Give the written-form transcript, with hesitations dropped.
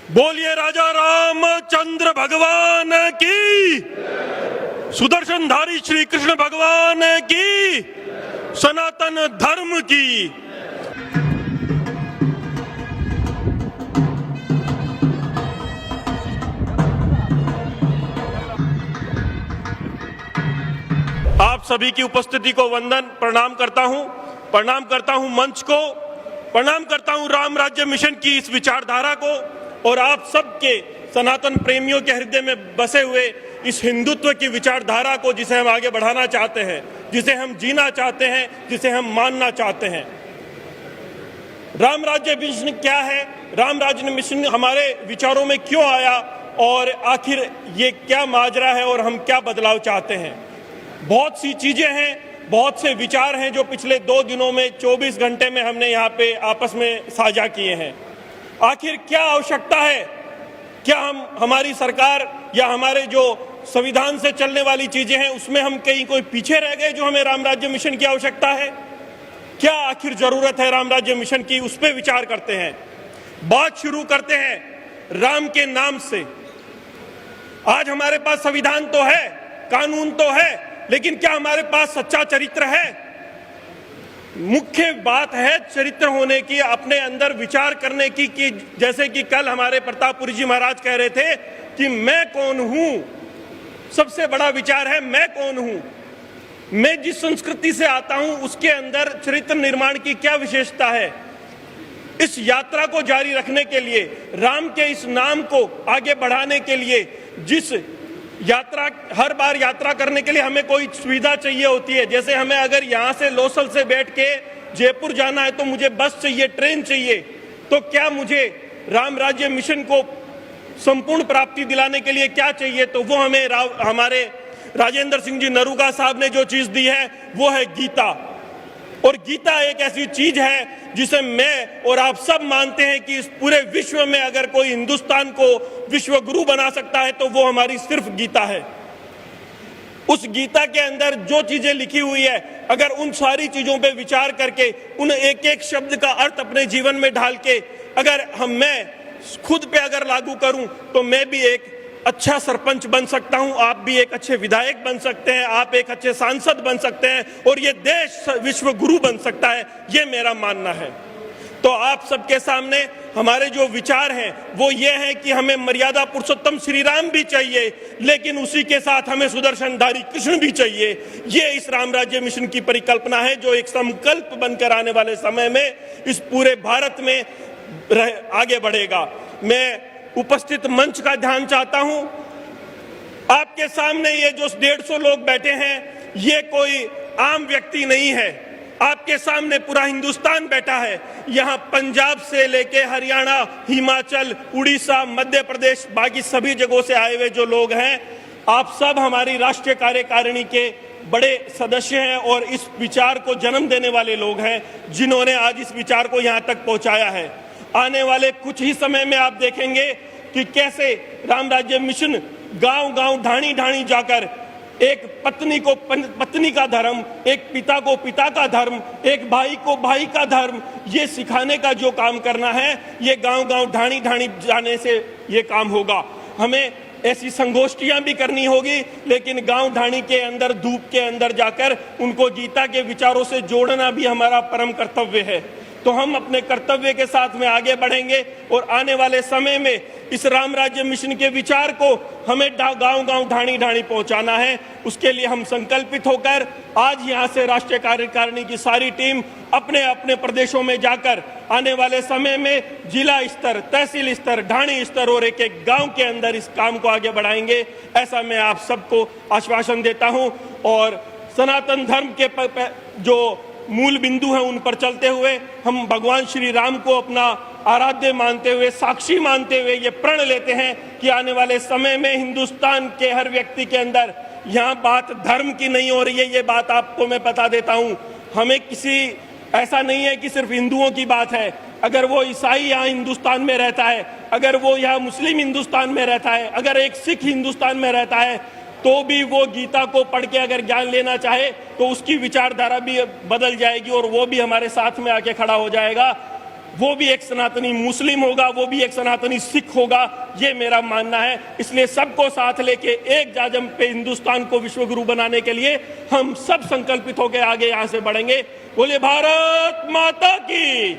बोलिए राजा रामचंद्र भगवान की, सुदर्शनधारी श्री कृष्ण भगवान की, सनातन धर्म की। आप सभी की उपस्थिति को वंदन प्रणाम करता हूं मंच को, प्रणाम करता हूं राम राज्य मिशन की इस विचारधारा को और आप सबके सनातन प्रेमियों के हृदय में बसे हुए इस हिंदुत्व की विचारधारा को, जिसे हम आगे बढ़ाना चाहते हैं, जिसे हम जीना चाहते हैं, जिसे हम मानना चाहते हैं। राम राज्य मिशन क्या है, राम राज्य मिशन हमारे विचारों में क्यों आया और आखिर ये क्या माजरा है और हम क्या बदलाव चाहते हैं। बहुत सी चीजें हैं, बहुत से विचार हैं जो पिछले 2 दिनों में 24 घंटे में हमने यहाँ पे आपस में साझा किए हैं। आखिर क्या आवश्यकता है, क्या हमारी सरकार या हमारे जो संविधान से चलने वाली चीजें हैं उसमें हम कहीं कोई पीछे रह गए जो हमें राम राज्य मिशन की आवश्यकता है, क्या आखिर जरूरत है राम राज्य मिशन की, उस पर विचार करते हैं। बात शुरू करते हैं राम के नाम से। आज हमारे पास संविधान तो है, कानून तो है, लेकिन क्या हमारे पास सच्चा चरित्र है? मुख्य बात है चरित्र होने की, अपने अंदर विचार करने की कि जैसे कि कल हमारे प्रतापपुरी जी महाराज कह रहे थे कि मैं कौन हूं। सबसे बड़ा विचार है मैं कौन हूं, मैं जिस संस्कृति से आता हूं उसके अंदर चरित्र निर्माण की क्या विशेषता है। इस यात्रा को जारी रखने के लिए, राम के इस नाम को आगे बढ़ाने के लिए, जिस हर बार यात्रा करने के लिए हमें कोई सुविधा चाहिए होती है। जैसे हमें अगर यहाँ से लोसल से बैठ के जयपुर जाना है तो मुझे बस चाहिए, ट्रेन चाहिए, तो क्या मुझे राम राज्य मिशन को संपूर्ण प्राप्ति दिलाने के लिए क्या चाहिए? तो वो हमें हमारे राजेंद्र सिंह जी नरूगा साहब ने जो चीज दी है वो है गीता। और गीता एक ऐसी चीज है जिसे मैं और आप सब मानते हैं कि इस पूरे विश्व में अगर कोई हिंदुस्तान को विश्व गुरु बना सकता है तो वो हमारी सिर्फ गीता है। उस गीता के अंदर जो चीजें लिखी हुई है, अगर उन सारी चीजों पे विचार करके, उन एक एक शब्द का अर्थ अपने जीवन में ढाल के अगर मैं खुद पे अगर लागू करूं तो मैं भी एक अच्छा सरपंच बन सकता हूं, आप भी एक अच्छे विधायक बन सकते हैं, आप एक अच्छे सांसद बन सकते हैं और ये देश विश्व गुरु बन सकता है। ये मेरा मानना है। तो आप सबके सामने हमारे जो विचार हैं वो ये है कि हमें मर्यादा पुरुषोत्तम श्री राम भी चाहिए, लेकिन उसी के साथ हमें सुदर्शनधारी कृष्ण भी चाहिए। ये इस राम राज्य मिशन की परिकल्पना है जो एक संकल्प बनकर आने वाले समय में इस पूरे भारत में आगे बढ़ेगा। मैं उपस्थित मंच का ध्यान चाहता हूं। आपके सामने ये जो 150 लोग बैठे हैं ये कोई आम व्यक्ति नहीं है। आपके सामने पूरा हिंदुस्तान बैठा है। यहाँ पंजाब से लेके हरियाणा, हिमाचल, उड़ीसा, मध्य प्रदेश, बाकी सभी जगहों से आए हुए जो लोग हैं, आप सब हमारी राष्ट्रीय कार्यकारिणी के बड़े सदस्य हैं और इस विचार को जन्म देने वाले लोग हैं जिन्होंने आज इस विचार को यहाँ तक पहुँचाया है। आने वाले कुछ ही समय में आप देखेंगे कि कैसे राम राज्य मिशन गांव-गांव, ढाणी-ढाणी जाकर एक पत्नी को पत्नी का धर्म, एक पिता को पिता का धर्म, एक भाई को भाई का धर्म, ये सिखाने का जो काम करना है, ये गांव-गांव, ढाणी-ढाणी जाने से ये काम होगा। हमें ऐसी संगोष्ठियां भी करनी होगी, लेकिन गांव ढाणी के अंदर, धूप के अंदर जाकर उनको गीता के विचारों से जोड़ना भी हमारा परम कर्तव्य है। तो हम अपने कर्तव्य के साथ में आगे बढ़ेंगे और आने वाले समय में इस राम राज्य मिशन के विचार को हमें गांव-गांव, ढाणी-ढाणी पहुंचाना है। उसके लिए हम संकल्पित होकर आज यहां से राष्ट्रीय कार्यकारिणी की सारी टीम अपने अपने प्रदेशों में जाकर आने वाले समय में जिला स्तर, तहसील स्तर, ढाणी स्तर और एक एक गांव के अंदर इस काम को आगे बढ़ाएंगे। ऐसा मैं आप सबको आश्वासन देता हूं और सनातन धर्म के जो मूल बिंदु हैं उन पर चलते हुए हम भगवान श्री राम को अपना आराध्य मानते हुए, साक्षी मानते हुए ये प्रण लेते हैं कि आने वाले समय में हिंदुस्तान के हर व्यक्ति के अंदर, यहाँ बात धर्म की नहीं हो रही है, ये बात आपको मैं बता देता हूँ। हमें ऐसा नहीं है कि सिर्फ हिंदुओं की बात है। अगर वो ईसाई यहाँ हिंदुस्तान में रहता है, अगर वो यहाँ मुस्लिम हिंदुस्तान में रहता है, अगर एक सिख हिंदुस्तान में रहता है, तो भी वो गीता को पढ़ के अगर ज्ञान लेना चाहे तो उसकी विचारधारा भी बदल जाएगी और वो भी हमारे साथ में आके खड़ा हो जाएगा। वो भी एक सनातनी मुस्लिम होगा, वो भी एक सनातनी सिख होगा, ये मेरा मानना है। इसलिए सबको साथ लेके एक जाजम पे हिंदुस्तान को विश्वगुरु बनाने के लिए हम सब संकल्पित होकर आगे यहां से बढ़ेंगे। बोले भारत माता की।